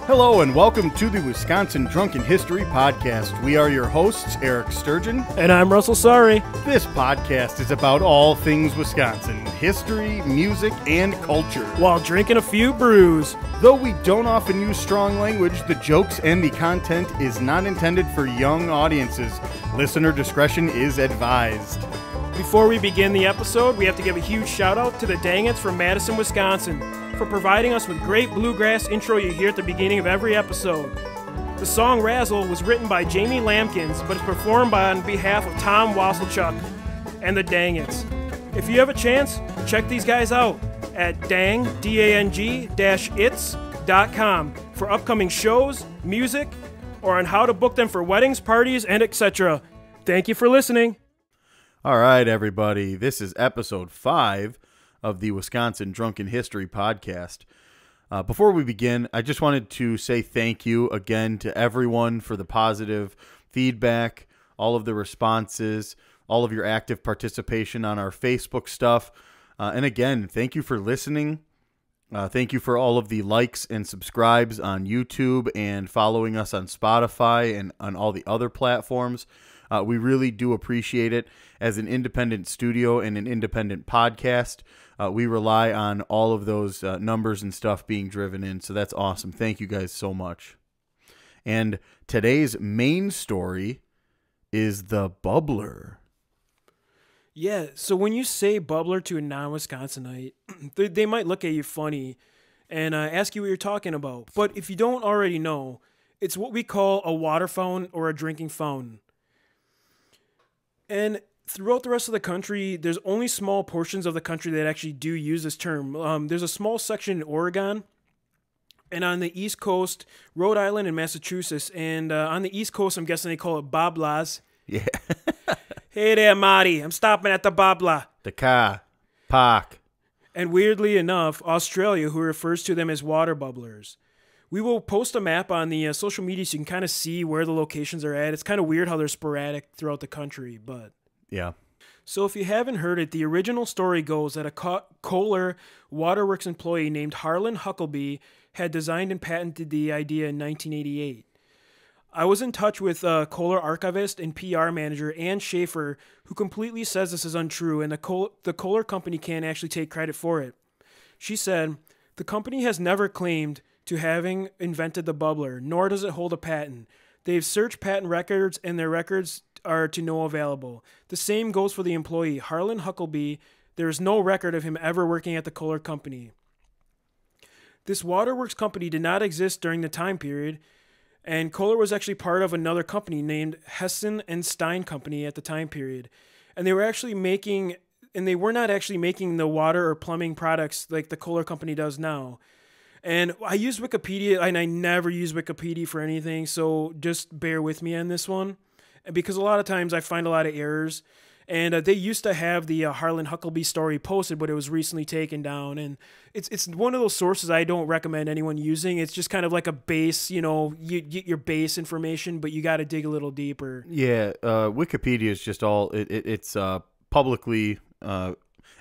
Hello and welcome to the Wisconsin Drunken History Podcast. We are your hosts, Eric Sturgeon. And I'm Russell Sorry. This podcast is about all things Wisconsin, history, music, and culture. While drinking a few brews. Though we don't often use strong language, the jokes and the content is not intended for young audiences. Listener discretion is advised. Before we begin the episode, we have to give a huge shout out to the Dangits from Madison, Wisconsin, for providing us with great bluegrass intro you hear at the beginning of every episode. The song Razzle was written by Jamie Lampkins, but is performed on behalf of Tom Wasselchuk and the Dangits. If you have a chance, check these guys out at dang-its.com for upcoming shows, music, or on how to book them for weddings, parties, and etc. Thank you for listening. All right, everybody. This is episode 5 of the Wisconsin Drunken History Podcast. Before we begin, I just wanted to say thank you again to everyone for the positive feedback, all of the responses, all of your active participation on our Facebook stuff. And again, thank you for listening. Thank you for all of the likes and subscribes on YouTube and following us on Spotify and on all the other platforms. We really do appreciate it. As an independent studio and an independent podcast, we rely on all of those numbers and stuff being driven in. So that's awesome. Thank you guys so much. And today's main story is the bubbler. Yeah, so when you say bubbler to a non-Wisconsinite, they might look at you funny and ask you what you're talking about. But if you don't already know, it's what we call a water fountain or a drinking fountain. And throughout the rest of the country, there's only small portions of the country that actually do use this term. There's a small section in Oregon, and on the East Coast, Rhode Island and Massachusetts. And on the East Coast, I'm guessing they call it bablas. Yeah. Hey there, Marty. I'm stopping at the babla. The car. Park. And weirdly enough, Australia, who refers to them as water bubblers. We will post a map on the social media so you can kind of see where the locations are at. It's kind of weird how they're sporadic throughout the country, but... Yeah. So if you haven't heard it, the original story goes that a Kohler Waterworks employee named Harlan Huckleby had designed and patented the idea in 1988. I was in touch with Kohler archivist and PR manager Ann Schaefer, who completely says this is untrue, and the Kohler company can't actually take credit for it. She said, "The company has never claimed to having invented the bubbler, nor does it hold a patent. They've searched patent records, and their records are to no available. The same goes for the employee, Harlan Huckleby. There is no record of him ever working at the Kohler company." This waterworks company did not exist during the time period, and Kohler was actually part of another company named Hessen and Stein Company at the time period. And they were not actually making the water or plumbing products like the Kohler company does now. And I used Wikipedia, and I never use Wikipedia for anything, so just bear with me on this one. Because a lot of times I find a lot of errors. And they used to have the Harlan Huckleby story posted, but it was recently taken down. And it's one of those sources I don't recommend anyone using. It's just kind of like a base, you get your base information, but you got to dig a little deeper. Yeah, Wikipedia is just all, it's publicly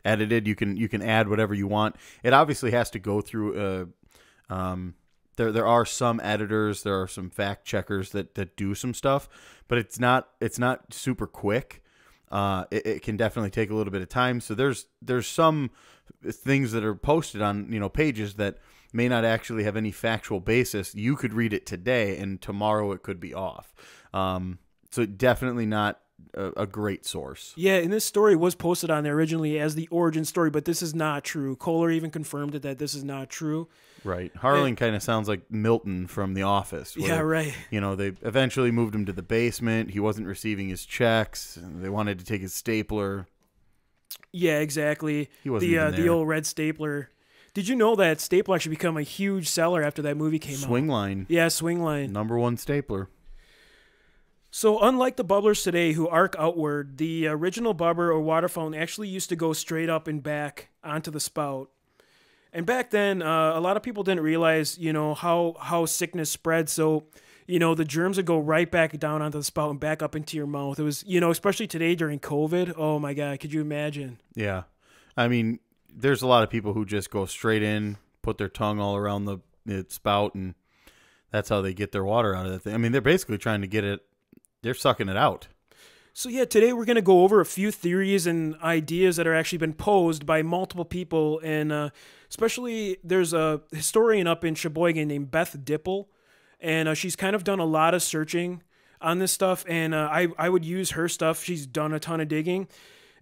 edited. You can add whatever you want. It obviously has to go through... There are some editors, there are some fact checkers that do some stuff, but it's not super quick. It can definitely take a little bit of time. So there's some things that are posted on pages that may not actually have any factual basis. You could read it today, and tomorrow it could be off. So definitely not a great source. Yeah, and this story was posted on there originally as the origin story, but this is not true. Kohler even confirmed it that this is not true. Right. Harlan kind of sounds like Milton from The Office. Where, yeah, right. They eventually moved him to the basement. He wasn't receiving his checks. They wanted to take his stapler. Yeah, exactly. He wasn't even there. The old red stapler. Did you know that stapler actually became a huge seller after that movie came out? Swingline. Yeah, Swingline. #1 stapler. So unlike the bubblers today who arc outward, the original bubber or water fountain actually used to go straight up and back onto the spout. And back then, a lot of people didn't realize, how sickness spread. So, the germs would go right back down onto the spout and back up into your mouth. It was, especially today during COVID. Oh my God, could you imagine? Yeah. I mean, there's a lot of people who just go straight in, put their tongue all around the spout, and that's how they get their water out of the thing. I mean, they're basically trying to get it. They're sucking it out. So yeah, today we're going to go over a few theories and ideas that are actually been posed by multiple people, and especially there's a historian up in Sheboygan named Beth Dipple, and she's kind of done a lot of searching on this stuff, and I would use her stuff. She's done a ton of digging,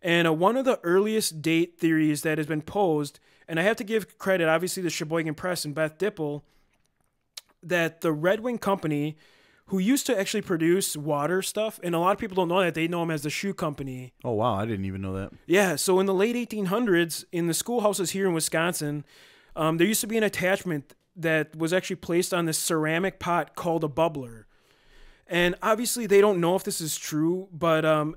and one of the earliest date theories that has been posed, and I have to give credit, obviously, to Sheboygan Press and Beth Dipple, that the Red Wing Company, who used to actually produce water stuff, and a lot of people don't know that. They know them as the shoe company. Oh, wow. I didn't even know that. Yeah, so in the late 1800s, in the schoolhouses here in Wisconsin, there used to be an attachment that was actually placed on this ceramic pot called a bubbler. And obviously they don't know if this is true, but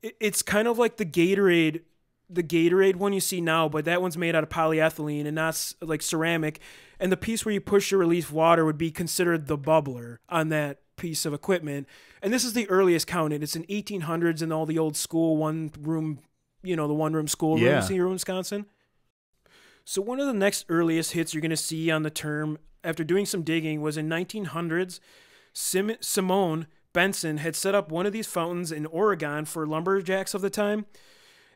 it's kind of like the Gatorade one you see now, but that one's made out of polyethylene and not like ceramic. And the piece where you push to release water would be considered the bubbler on that piece of equipment. And this is the earliest counted. It's in 1800s in all the old school one-room, the one-room school rooms here in Wisconsin. So one of the next earliest hits you're going to see on the term, after doing some digging, was in 1900s. Simone Benson had set up one of these fountains in Oregon for lumberjacks of the time,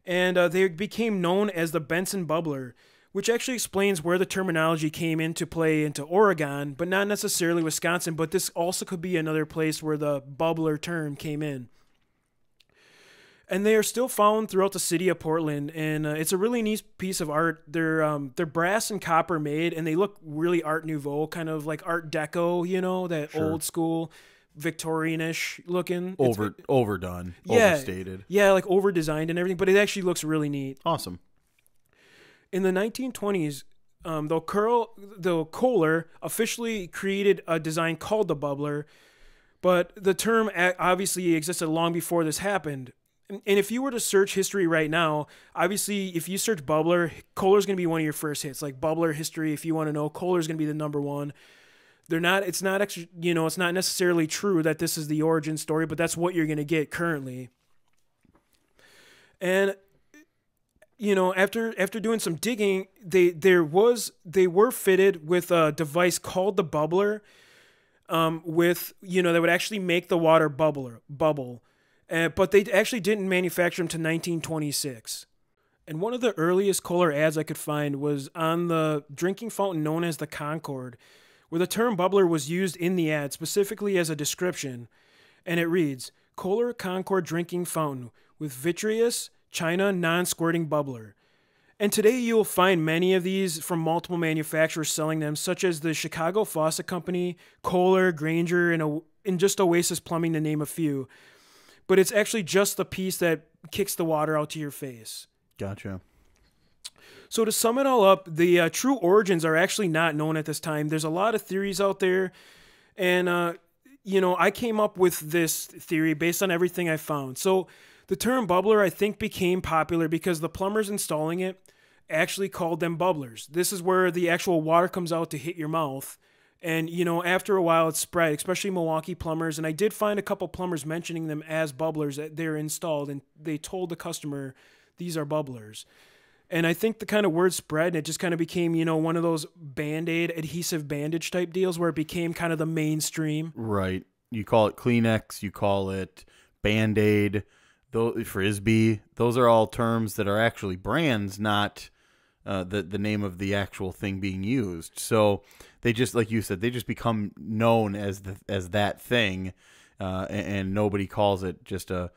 and they became known as the Benson Bubbler, which actually explains where the terminology came into play into Oregon, but not necessarily Wisconsin, but this also could be another place where the bubbler term came in. And they are still found throughout the city of Portland, and it's a really neat piece of art. They're brass and copper made, and they look really Art Nouveau, kind of like Art Deco, that old school Victorian-ish looking. Overdone, yeah, overstated. Yeah, like over-designed and everything, but it actually looks really neat. Awesome. In the 1920s, though Kohler officially created a design called the bubbler, but the term obviously existed long before this happened. And if you were to search history right now, obviously, if you search bubbler, Kohler's going to be one of your first hits. Like bubbler history, if you want to know, Kohler's going to be the number one. It's not actually, it's not necessarily true that this is the origin story, but that's what you're going to get currently. And after doing some digging, they were fitted with a device called the bubbler, that would actually make the water bubble. But they actually didn't manufacture them to 1926. And one of the earliest Kohler ads I could find was on the drinking fountain known as the Concord, where the term bubbler was used in the ad specifically as a description. And it reads, Kohler Concord drinking fountain with vitreous China non-squirting bubbler. And today you will find many of these from multiple manufacturers selling them, such as the Chicago Faucet Company, Kohler, Granger, and just Oasis Plumbing, to name a few. But it's actually just the piece that kicks the water out to your face. Gotcha. So to sum it all up, the true origins are actually not known at this time. There's a lot of theories out there. And, I came up with this theory based on everything I found. So the term bubbler, I think, became popular because the plumbers installing it actually called them bubblers. This is where the actual water comes out to hit your mouth. And, after a while it spread, especially Milwaukee plumbers. And I did find a couple plumbers mentioning them as bubblers that they're installed. And they told the customer, these are bubblers. And I think the kind of word spread, and it just kind of became, one of those Band-Aid adhesive bandage type deals where it became kind of the mainstream. Right. You call it Kleenex, you call it Band-Aid, Frisbee. Those are all terms that are actually brands, not the name of the actual thing being used. So they just, like you said, they just become known as that thing, and nobody calls it just a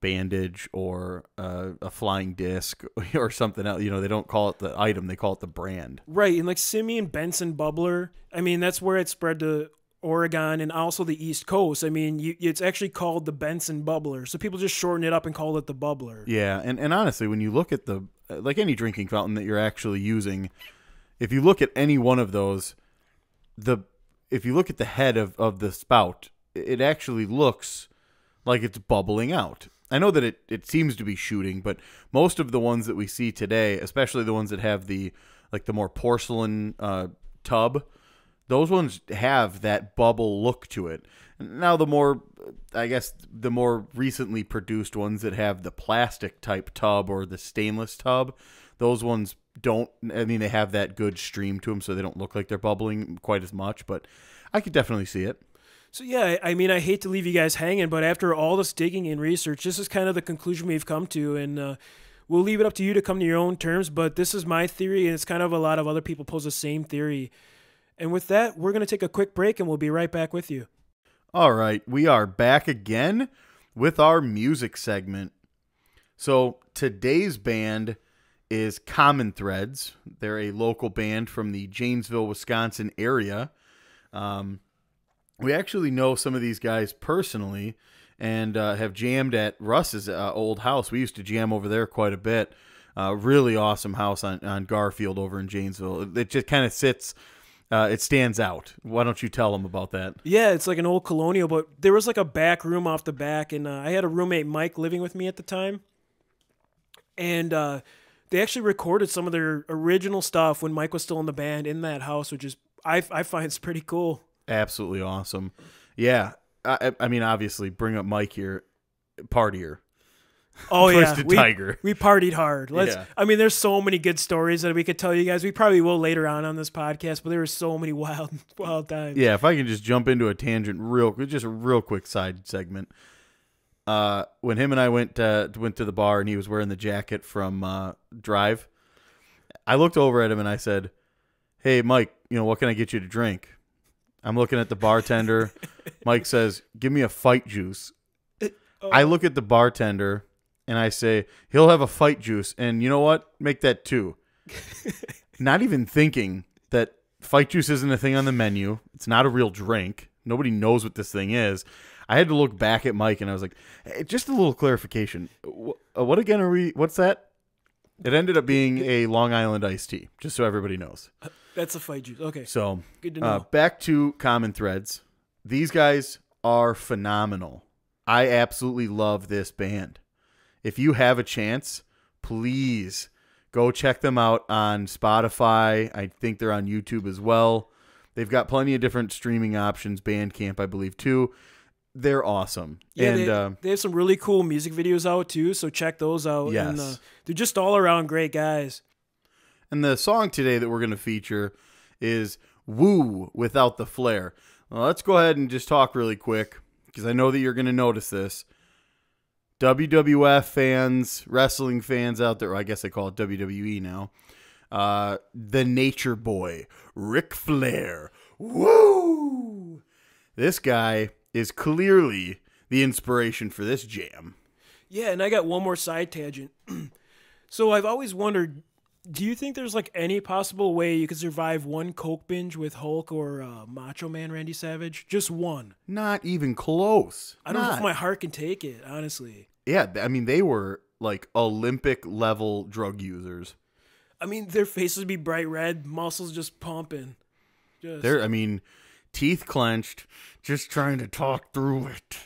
bandage or a flying disc or something else. They don't call it the item, they call it the brand. Right, and like Simeon Benson Bubbler, I mean, that's where it spread to Oregon and also the East Coast. I mean, it's actually called the Benson Bubbler, so people just shorten it up and call it the Bubbler. Yeah, and honestly, when you look at like any drinking fountain that you're actually using, if you look at any one of those, if you look at the head of the spout, it actually looks like it's bubbling out. I know that it seems to be shooting, but most of the ones that we see today, especially the ones that have the more porcelain tub, those ones have that bubble look to it. Now the more recently produced ones that have the plastic type tub or the stainless tub, those ones don't. I mean, they have that good stream to them, so they don't look like they're bubbling quite as much. But I could definitely see it. So yeah, I mean, I hate to leave you guys hanging, but after all this digging and research, this is kind of the conclusion we've come to, and we'll leave it up to you to come to your own terms, but this is my theory, and it's kind of a lot of other people pose the same theory. And with that, we're going to take a quick break, and we'll be right back with you. All right, we are back again with our music segment. So today's band is Common Threads. They're a local band from the Janesville, Wisconsin area. We actually know some of these guys personally and have jammed at Russ's old house. We used to jam over there quite a bit. Really awesome house on Garfield over in Janesville. It just kind of sits, it stands out. Why don't you tell them about that? Yeah, it's like an old colonial, but there was like a back room off the back, and I had a roommate, Mike, living with me at the time. And they actually recorded some of their original stuff when Mike was still in the band in that house, which is, I find it's pretty cool. Absolutely awesome. Yeah. I mean, obviously, bring up Mike here, partier. Oh, yeah. Twisted Tiger. We partied hard. Yeah. I mean, there's so many good stories that we could tell you guys. We probably will later on this podcast, but there were so many wild times. Yeah, if I can just jump into a tangent just a real quick side segment. When him and I went to the bar and he was wearing the jacket from Drive, I looked over at him and I said, "Hey, Mike, what can I get you to drink?" I'm looking at the bartender. Mike says, "Give me a fight juice." I look at the bartender and I say, "He'll have a fight juice. And you know what? Make that 2. Not even thinking that fight juice isn't a thing on the menu. It's not a real drink. Nobody knows what this thing is. I had to look back at Mike and I was like, "Hey, just a little clarification. What again are we? What's that?" It ended up being a Long Island iced tea, just so everybody knows. That's a fight juice. Okay. So good to know. Back to Common Threads. These guys are phenomenal. I absolutely love this band. If you have a chance, please go check them out on Spotify. I think they're on YouTube as well. They've got plenty of different streaming options, Bandcamp, I believe, too. They're awesome. Yeah, and they have some really cool music videos out, too, so check those out. Yes. And, they're just all around great guys. And the song today that we're going to feature is Woo Without the Flair. Well, let's go ahead and just talk really quick, because I know that you're going to notice this. WWF fans, wrestling fans out there, I guess they call it WWE now. The Nature Boy, Ric Flair. Woo! This guy is clearly the inspiration for this jam. Yeah, and I got one more side tangent. So I've always wondered, do you think there's like any possible way you could survive one Coke binge with Hulk or Macho Man Randy Savage? Just one. Not even close. I don't know if my heart can take it, honestly. Yeah, I mean, they were like Olympic level drug users. I mean, their faces would be bright red, muscles just pumping. I mean, teeth clenched, just trying to talk through it.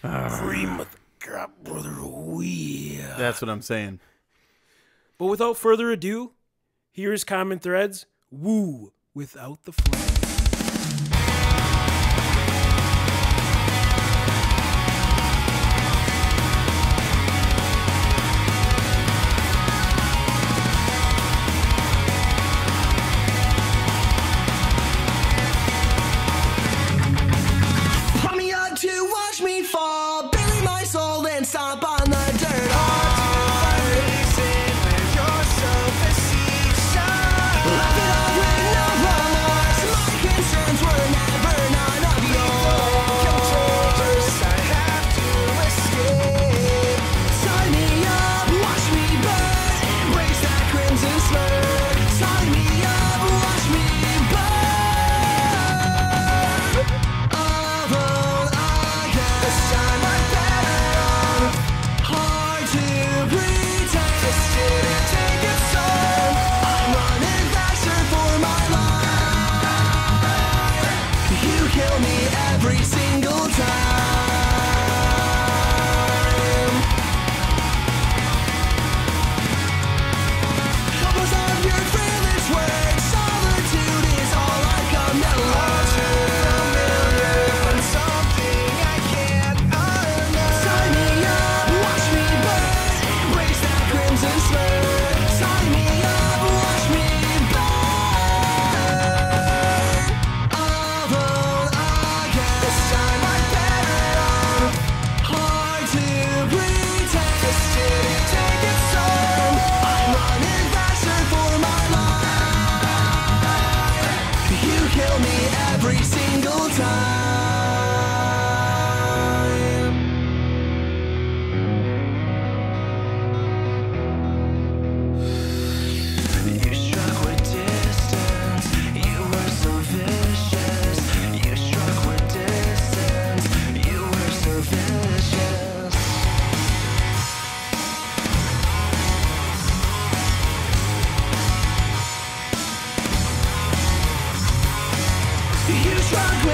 Cream of the crop, brother. Yeah. That's what I'm saying. But without further ado, here's Common Threads, Woo Without the Flair. Put me up to watch me fall, bury my soul and stomp on the dirt. Laugh it off with no remorse.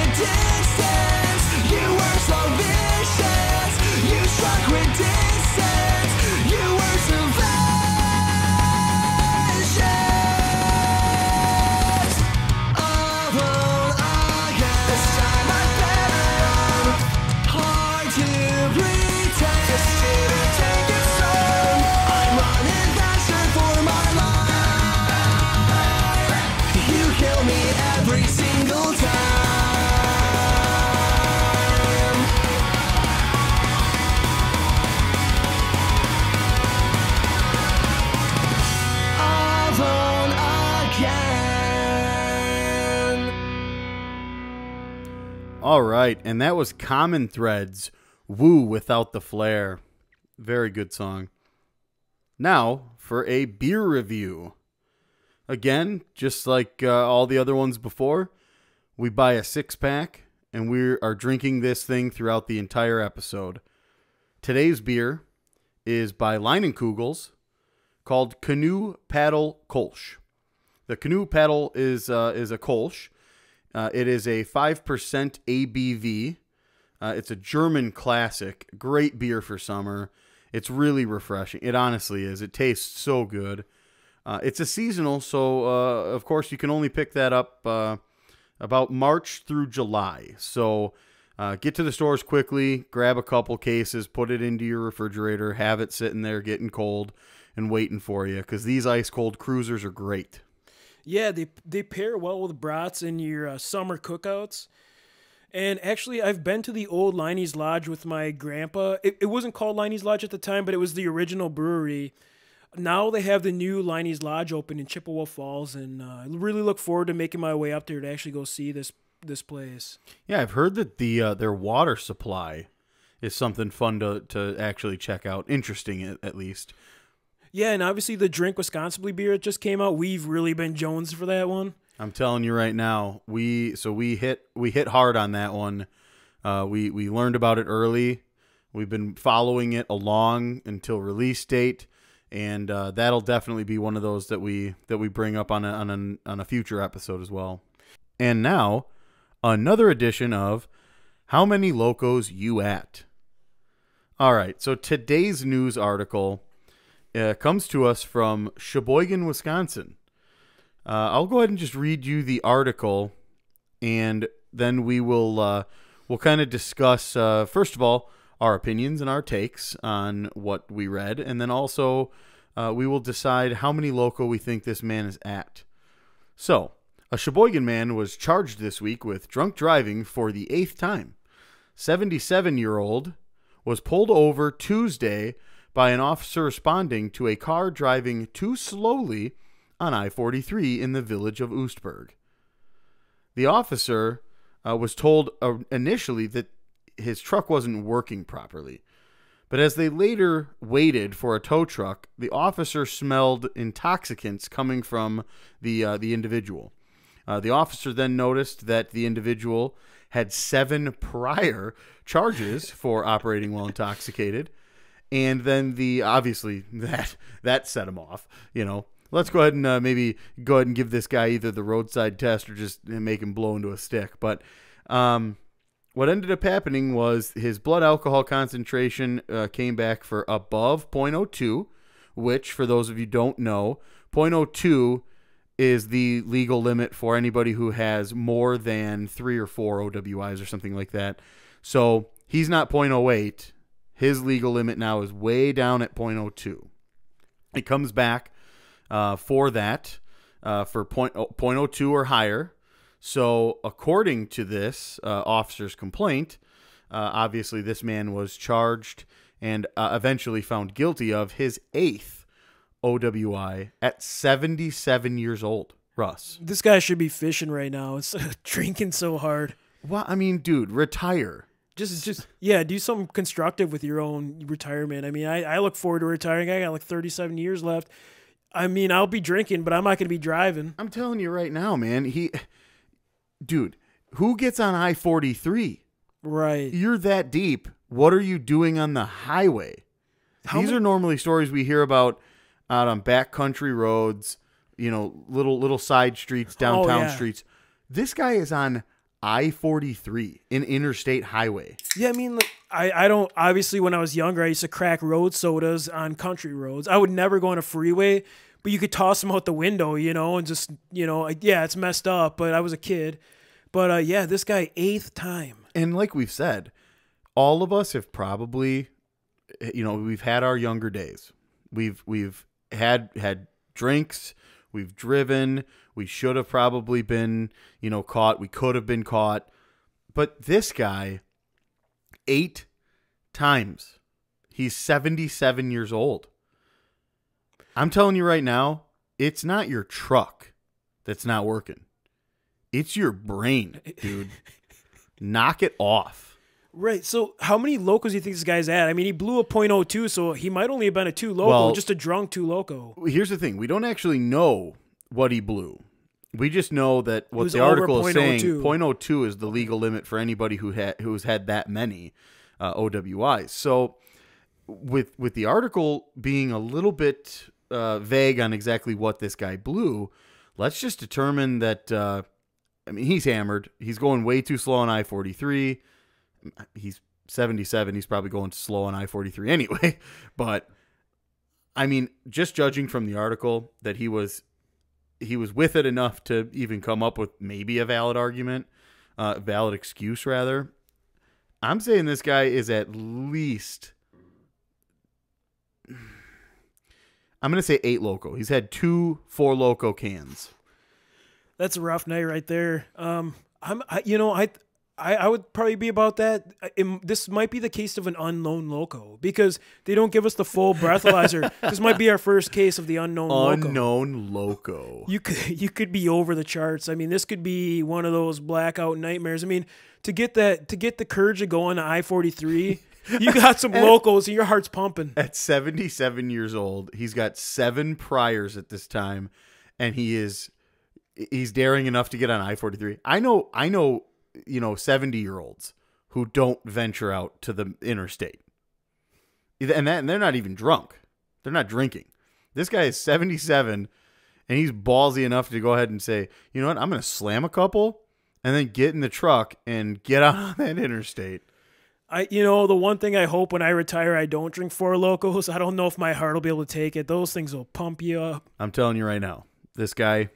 with distance. You were so vicious. You struck with distance. You were so vicious. Alone again. This time I better run. Hard to pretend. Just didn't take it strong. I'm running faster for my life. You kill me every single time. Alone again. All right, and that was Common Threads, Woo Without the Flair. Very good song. Now for a beer review. Again, just like all the other ones before, we buy a 6-pack and we are drinking this thing throughout the entire episode. Today's beer is by Leinenkugels, called Canoe Paddle Kolsch. The Canoe Paddle is a Kolsch. It is a 5% ABV. It's a German classic. Great beer for summer. It's really refreshing. It honestly is. It tastes so good. It's a seasonal, so of course you can only pick that up about March through July. So get to the stores quickly, grab a couple cases, put it into your refrigerator, have it sitting there getting cold and waiting for you, because these ice cold cruisers are great. Yeah, they pair well with brats in your summer cookouts. And actually, I've been to the old Liney's Lodge with my grandpa. It wasn't called Liney's Lodge at the time, but it was the original brewery. Now they have the new Liney's Lodge open in Chippewa Falls, and I really look forward to making my way up there to actually go see this place. Yeah, I've heard that their water supply is something fun to actually check out. Interesting, at least. Yeah, and obviously the Drink Responsibly beer that just came out, we've really been Jones for that one. I'm telling you right now, we hit hard on that one. We learned about it early. We've been following it along until release date, and that'll definitely be one of those that we bring up on a future episode as well. And now, another edition of How Many Locos You At? All right, so today's news article comes to us from Sheboygan, Wisconsin. I'll go ahead and just read you the article, and then we'll kind of discuss, first of all, our opinions and our takes on what we read, and then also we will decide how many loco we think this man is at. So, a Sheboygan man was charged this week with drunk driving for the 8th time. 77-year-old was pulled over Tuesday by an officer responding to a car driving too slowly on I-43 in the village of Oostburg. The officer was told initially that his truck wasn't working properly, but as they later waited for a tow truck, the officer smelled intoxicants coming from the individual. The officer then noticed that the individual had 7 prior charges for operating while intoxicated, and then obviously that set him off. Let's go ahead and maybe go ahead and give this guy either the roadside test or just make him blow into a stick. But what ended up happening was his blood alcohol concentration came back for above 0.02, which, for those of you who don't know, 0.02 is the legal limit for anybody who has more than 3 or 4 OWIs or something like that. So he's not 0.08. His legal limit now is way down at 0.02. It comes back for that, for 0.02 or higher. So according to this officer's complaint, obviously this man was charged and eventually found guilty of his 8th OWI at 77 years old. Russ. This guy should be fishing right now. It's drinking so hard. Well, I mean, dude, retire. Just yeah, do something constructive with your own retirement. I mean, I look forward to retiring. I got like 37 years left. I mean, I'll be drinking, but I'm not going to be driving. I'm telling you right now, man. Dude, who gets on I-43? Right. You're that deep. What are you doing on the highway? These are normally stories we hear about out on backcountry roads, little side streets, downtown streets. This guy is on I-43, an interstate highway. Yeah, I mean, like, I don't, obviously when I was younger, I used to crack road sodas on country roads. I would never go on a freeway, but you could toss them out the window, and just, like, yeah, it's messed up, but I was a kid. But yeah, this guy, 8th time. And like we've said, all of us have probably, we've had our younger days. We've had drinks, we've driven, we should have probably been, caught. We could have been caught. But this guy, 8 times. He's 77 years old. I'm telling you right now, it's not your truck that's not working. It's your brain, dude. Knock it off. Right. So how many locos do you think this guy's at? I mean, he blew a .02, so he might only have been a 2 loco, just a drunk 2 loco. Here's the thing. We don't actually know what he blew. We just know that what the article is saying, .02 is the legal limit for anybody who's had that many OWIs. So with the article being a little bit vague on exactly what this guy blew, let's just determine that, he's hammered. He's going way too slow on I-43. He's 77. He's probably going slow on I-43 anyway. But, just judging from the article that he was with it enough to even come up with maybe a valid argument, valid excuse rather. I'm saying this guy is at least, I'm going to say 8 loco. He's had 2 4 loco cans. That's a rough night right there. I would probably be about that. This might be the case of an unknown loco because they don't give us the full breathalyzer. This might be our first case of the unknown loco. Unknown loco. You could be over the charts. This could be one of those blackout nightmares. To get the courage to go on the I-43, you got some locos and your heart's pumping. At 77 years old, he's got 7 priors at this time, and he's daring enough to get on I-43. I know 70-year-olds who don't venture out to the interstate. And they're not even drunk. They're not drinking. This guy is 77, and he's ballsy enough to go ahead and say, you know what, I'm going to slam a couple and then get in the truck and get out on that interstate. The one thing I hope when I retire, I don't drink 4 locos. I don't know if my heart will be able to take it. Those things will pump you up. I'm telling you right now, this guy,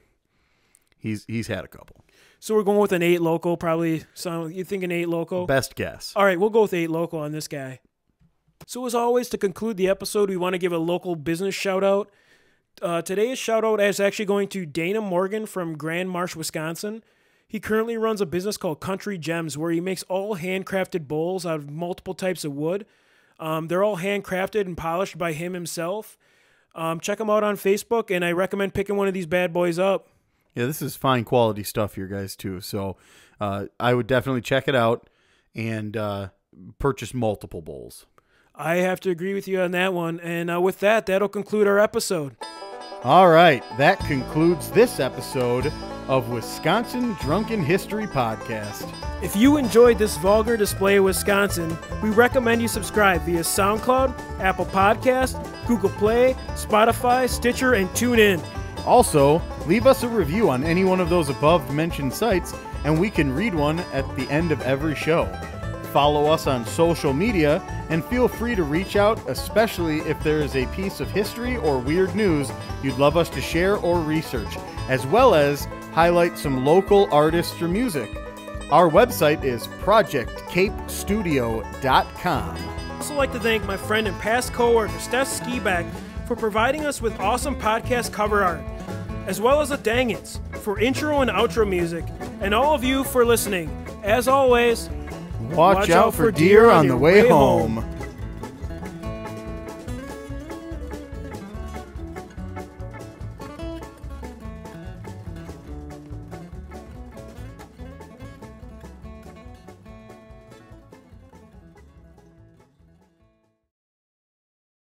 he's had a couple. So we're going with an 8 loco, probably. So you think an 8 loco? Best guess. All right, we'll go with 8 loco on this guy. So as always, to conclude the episode, we want to give a local business shout-out. Today's shout-out is actually going to Dana Morgan from Grand Marsh, Wisconsin. He currently runs a business called Country Gems, where he makes all handcrafted bowls out of multiple types of wood. They're all handcrafted and polished by him himself. Check him out on Facebook, and I recommend picking one of these bad boys up. Yeah, this is fine quality stuff here, guys, too. So I would definitely check it out and purchase multiple bowls. I have to agree with you on that one. And with that, that'll conclude our episode. All right, that concludes this episode of Wisconsin Drunken History Podcast. If you enjoyed this vulgar display of Wisconsin, we recommend you subscribe via SoundCloud, Apple Podcast, Google Play, Spotify, Stitcher, and TuneIn. Also, leave us a review on any one of those above-mentioned sites, and we can read one at the end of every show. Follow us on social media, and feel free to reach out, especially if there is a piece of history or weird news you'd love us to share or research, as well as highlight some local artists or music. Our website is projectcapestudio.com. I'd also like to thank my friend and past coworker, Steph Skiback, for providing us with awesome podcast cover art, as well as the Dang It's for intro and outro music, and all of you for listening. As always, watch out for deer on the way home.